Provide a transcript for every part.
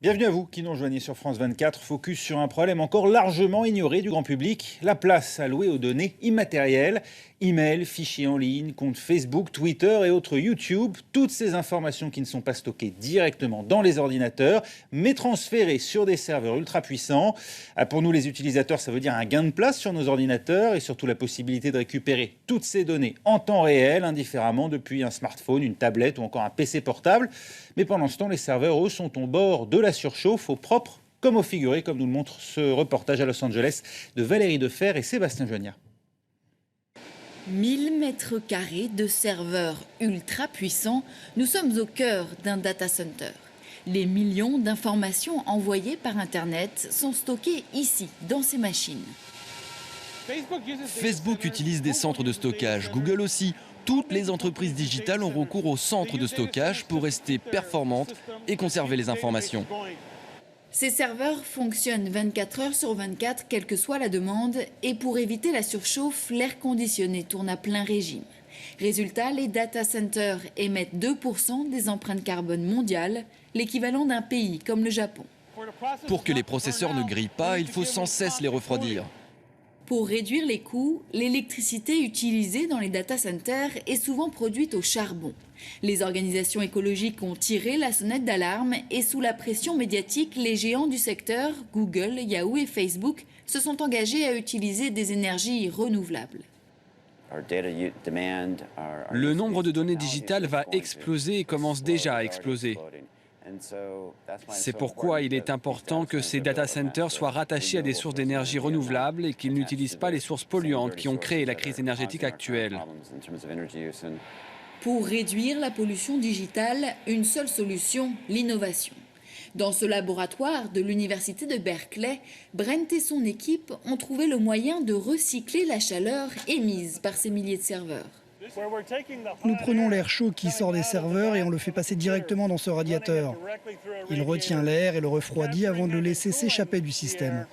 Bienvenue à vous qui nous rejoignez sur France 24. Focus sur un problème encore largement ignoré du grand public, la place allouée aux données immatérielles. Emails, fichiers en ligne, comptes Facebook, Twitter et autres YouTube. Toutes ces informations qui ne sont pas stockées directement dans les ordinateurs, mais transférées sur des serveurs ultra puissants. Pour nous les utilisateurs, ça veut dire un gain de place sur nos ordinateurs et surtout la possibilité de récupérer toutes ces données en temps réel, indifféremment depuis un smartphone, une tablette ou encore un PC portable. Mais pendant ce temps, les serveurs, eux, sont au bord de la surchauffe, au propre comme au figuré, comme nous le montre ce reportage à Los Angeles de Valérie Defer et Sébastien Joignard. 1000 mètres carrés de serveurs ultra puissants, nous sommes au cœur d'un data center. Les millions d'informations envoyées par Internet sont stockées ici, dans ces machines. Facebook utilise des centres de stockage, Google aussi. Toutes les entreprises digitales ont recours aux centres de stockage pour rester performantes et conserver les informations. Ces serveurs fonctionnent 24 heures sur 24, quelle que soit la demande, et pour éviter la surchauffe, l'air conditionné tourne à plein régime. Résultat, les data centers émettent 2% des empreintes carbone mondiales, l'équivalent d'un pays comme le Japon. Pour que les processeurs ne grillent pas, il faut sans cesse les refroidir. Pour réduire les coûts, l'électricité utilisée dans les data centers est souvent produite au charbon. Les organisations écologiques ont tiré la sonnette d'alarme et sous la pression médiatique, les géants du secteur, Google, Yahoo et Facebook, se sont engagés à utiliser des énergies renouvelables. Le nombre de données digitales va exploser et commence déjà à exploser. C'est pourquoi il est important que ces data centers soient rattachés à des sources d'énergie renouvelables et qu'ils n'utilisent pas les sources polluantes qui ont créé la crise énergétique actuelle. Pour réduire la pollution digitale, une seule solution, l'innovation. Dans ce laboratoire de l'université de Berkeley, Brent et son équipe ont trouvé le moyen de recycler la chaleur émise par ces milliers de serveurs. Nous prenons l'air chaud qui sort des serveurs et on le fait passer directement dans ce radiateur. Il retient l'air et le refroidit avant de le laisser s'échapper du système.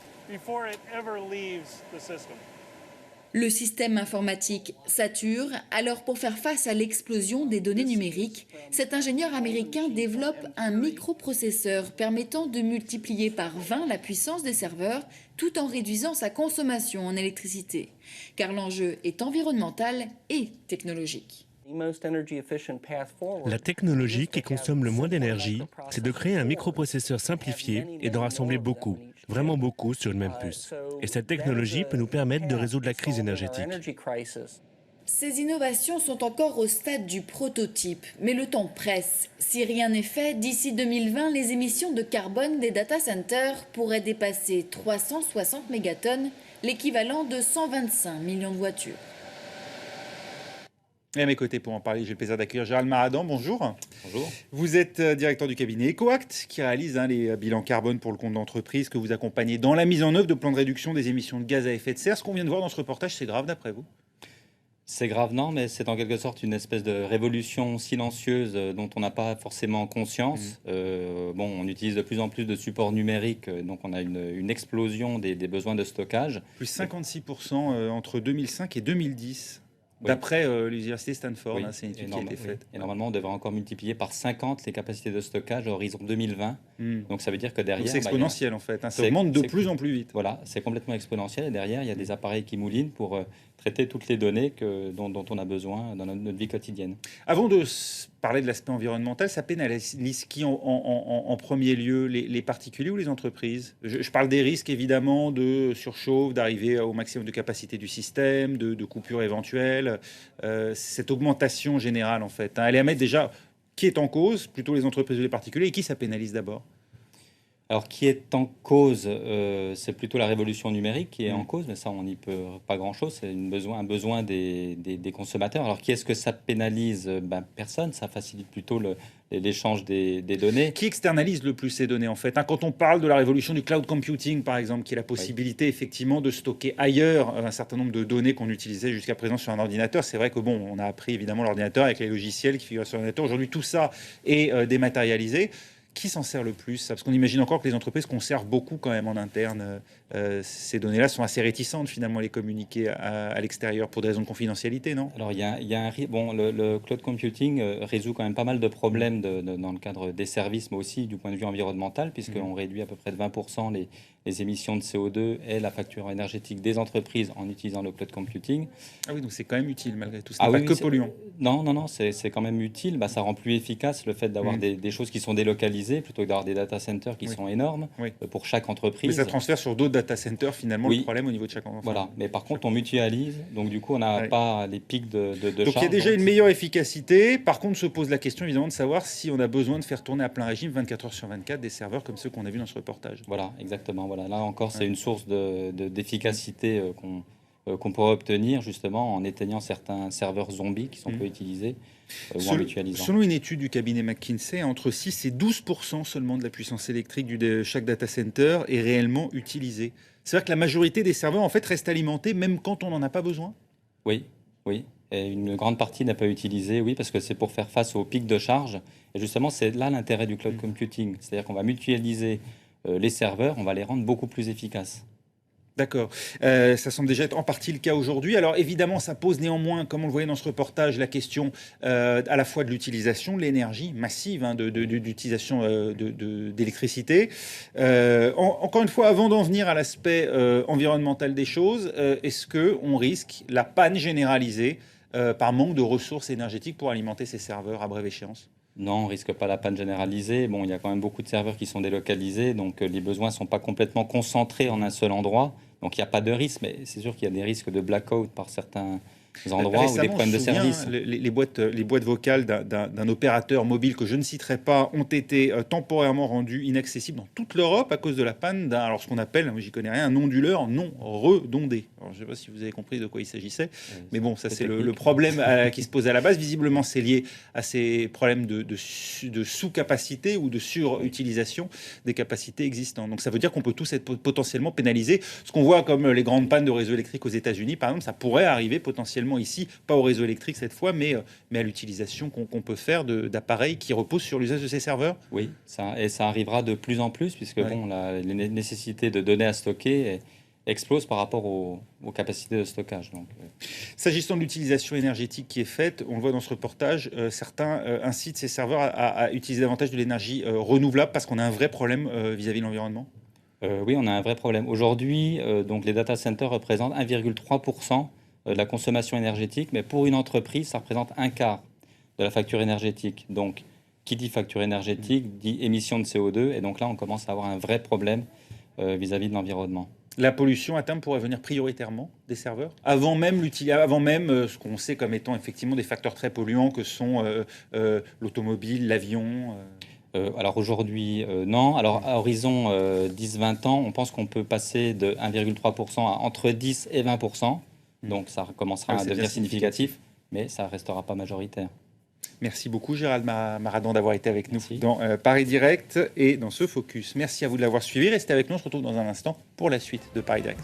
Le système informatique sature, alors pour faire face à l'explosion des données numériques, cet ingénieur américain développe un microprocesseur permettant de multiplier par 20 la puissance des serveurs tout en réduisant sa consommation en électricité. Car l'enjeu est environnemental et technologique. La technologie qui consomme le moins d'énergie, c'est de créer un microprocesseur simplifié et d'en rassembler beaucoup, vraiment beaucoup sur une même puce. Et cette technologie peut nous permettre de résoudre la crise énergétique. Ces innovations sont encore au stade du prototype, mais le temps presse. Si rien n'est fait, d'ici 2020, les émissions de carbone des data centers pourraient dépasser 360 mégatonnes, l'équivalent de 125 millions de voitures. Et à mes côtés pour en parler, j'ai le plaisir d'accueillir Gérald Maradan. Bonjour. Bonjour. Vous êtes directeur du cabinet EcoAct qui réalise les bilans carbone pour le compte d'entreprise que vous accompagnez dans la mise en œuvre de plans de réduction des émissions de gaz à effet de serre. Ce qu'on vient de voir dans ce reportage, c'est grave d'après vous? C'est grave, non, mais c'est en quelque sorte une espèce de révolution silencieuse dont on n'a pas forcément conscience. On utilise de plus en plus de supports numériques, donc on a une explosion des besoins de stockage. Plus 56% entre 2005 et 2010. Oui. D'après l'université Stanford, Oui. C'est une étude qui a été faite. Et normalement, on devrait encore multiplier par 50 les capacités de stockage à horizon 2020. Donc ça veut dire que derrière... C'est exponentiel en fait, ça augmente de plus en plus vite. Voilà, c'est complètement exponentiel. Et derrière, il y a des appareils qui moulinent pour traiter toutes les données dont on a besoin dans notre vie quotidienne. Avant de parler de l'aspect environnemental, ça pénalise qui en premier lieu, les particuliers ou les entreprises? Je parle des risques évidemment de surchauffe, d'arriver au maximum de capacité du système, de coupures éventuelles, cette augmentation générale en fait. Elle est à mettre déjà qui est en cause, plutôt les entreprises ou les particuliers, et qui ça pénalise d'abord? Alors, qui est en cause, c'est plutôt la révolution numérique qui est en cause, mais ça, on n'y peut pas grand-chose. C'est un besoin des consommateurs. Alors, qui est-ce que ça pénalise? Personne. Ça facilite plutôt l'échange des données. Qui externalise le plus ces données, en fait? Quand on parle de la révolution du cloud computing, par exemple, qui est la possibilité, effectivement, de stocker ailleurs un certain nombre de données qu'on utilisait jusqu'à présent sur un ordinateur. C'est vrai que, on a appris, évidemment, l'ordinateur avec les logiciels qui figurent sur l'ordinateur. Aujourd'hui, tout ça est dématérialisé. Qui s'en sert le plus? Parce qu'on imagine encore que les entreprises conservent beaucoup quand même en interne. Ces données-là sont assez réticentes finalement à les communiquer à l'extérieur pour des raisons de confidentialité, non? Alors, il y a bon, le cloud computing résout quand même pas mal de problèmes dans le cadre des services, mais aussi du point de vue environnemental, puisqu'on réduit à peu près de 20% les émissions de CO2 et la facture énergétique des entreprises en utilisant le cloud computing. Ah oui, donc c'est quand même utile malgré tout. Ce n'est pas que polluant. Non, c'est quand même utile. Bah, ça rend plus efficace le fait d'avoir des choses qui sont délocalisées plutôt que d'avoir des data centers qui sont énormes pour chaque entreprise. Mais ça transfère sur d'autres data centers finalement le problème au niveau de chaque entreprise. Voilà, mais par contre on mutualise, donc du coup on n'a pas les pics de donc charge. Il y a déjà une meilleure efficacité. Par contre se pose la question évidemment de savoir si on a besoin de faire tourner à plein régime 24 heures sur 24 des serveurs comme ceux qu'on a vus dans ce reportage. Voilà, exactement. Voilà. Là encore c'est une source d'efficacité qu'on pourrait obtenir justement en éteignant certains serveurs zombies qui sont peu utilisés ou en mutualisant. Selon une étude du cabinet McKinsey, entre 6 et 12% seulement de la puissance électrique de chaque data center est réellement utilisée. C'est-à-dire que la majorité des serveurs en fait restent alimentés même quand on n'en a pas besoin? Oui. Et une grande partie n'est pas utilisée, oui, parce que c'est pour faire face aux pics de charge. Et justement, c'est là l'intérêt du cloud computing. C'est-à-dire qu'on va mutualiser les serveurs, on va les rendre beaucoup plus efficaces. D'accord. Ça semble déjà être en partie le cas aujourd'hui. Alors évidemment, ça pose néanmoins, comme on le voyait dans ce reportage, la question à la fois de l'utilisation de l'énergie massive, d'utilisation d'électricité. Encore une fois, avant d'en venir à l'aspect environnemental des choses, est-ce qu'on risque la panne généralisée par manque de ressources énergétiques pour alimenter ces serveurs à brève échéance? Non, on ne risque pas la panne généralisée. Bon, il y a quand même beaucoup de serveurs qui sont délocalisés, donc les besoins ne sont pas complètement concentrés en un seul endroit. Donc il n'y a pas de risque, mais c'est sûr qu'il y a des risques de blackout par certains endroits ou des problèmes de service. Les boîtes vocales d'un opérateur mobile que je ne citerai pas ont été temporairement rendues inaccessibles dans toute l'Europe à cause de la panne d'un, ce qu'on appelle, moi j'y connais rien, un onduleur non redondé. Alors, je ne sais pas si vous avez compris de quoi il s'agissait, mais bon, ça c'est le problème qui se pose à la base. Visiblement, c'est lié à ces problèmes de sous-capacité ou de surutilisation des capacités existantes. Donc ça veut dire qu'on peut tous être potentiellement pénalisés. Ce qu'on voit comme les grandes pannes de réseau électrique aux États-Unis, par exemple, ça pourrait arriver potentiellement ici, pas au réseau électrique cette fois, mais à l'utilisation qu'on peut faire d'appareils qui reposent sur l'usage de ces serveurs. Oui, ça arrivera de plus en plus, puisque les nécessités de données à stocker explosent par rapport aux capacités de stockage. S'agissant de l'utilisation énergétique qui est faite, on le voit dans ce reportage, certains incitent ces serveurs à utiliser davantage de l'énergie renouvelable parce qu'on a un vrai problème vis-à-vis de l'environnement. Oui, on a un vrai problème. Aujourd'hui, donc les data centers représentent 1,3% de la consommation énergétique, mais pour une entreprise, ça représente un quart de la facture énergétique. Donc, qui dit facture énergétique dit émission de CO2, et donc là, on commence à avoir un vrai problème vis-à-vis de l'environnement. La pollution à terme pourrait venir prioritairement des serveurs, avant même ce qu'on sait comme étant effectivement des facteurs très polluants que sont l'automobile, l'avion. Alors aujourd'hui, non. Alors à horizon 10-20 ans, on pense qu'on peut passer de 1,3% à entre 10 et 20%. Donc ça commencera à devenir significatif, mais ça ne restera pas majoritaire. Merci beaucoup Gérald Maradan d'avoir été avec nous dans Paris Direct et dans ce Focus. Merci à vous de l'avoir suivi. Restez avec nous, on se retrouve dans un instant pour la suite de Paris Direct.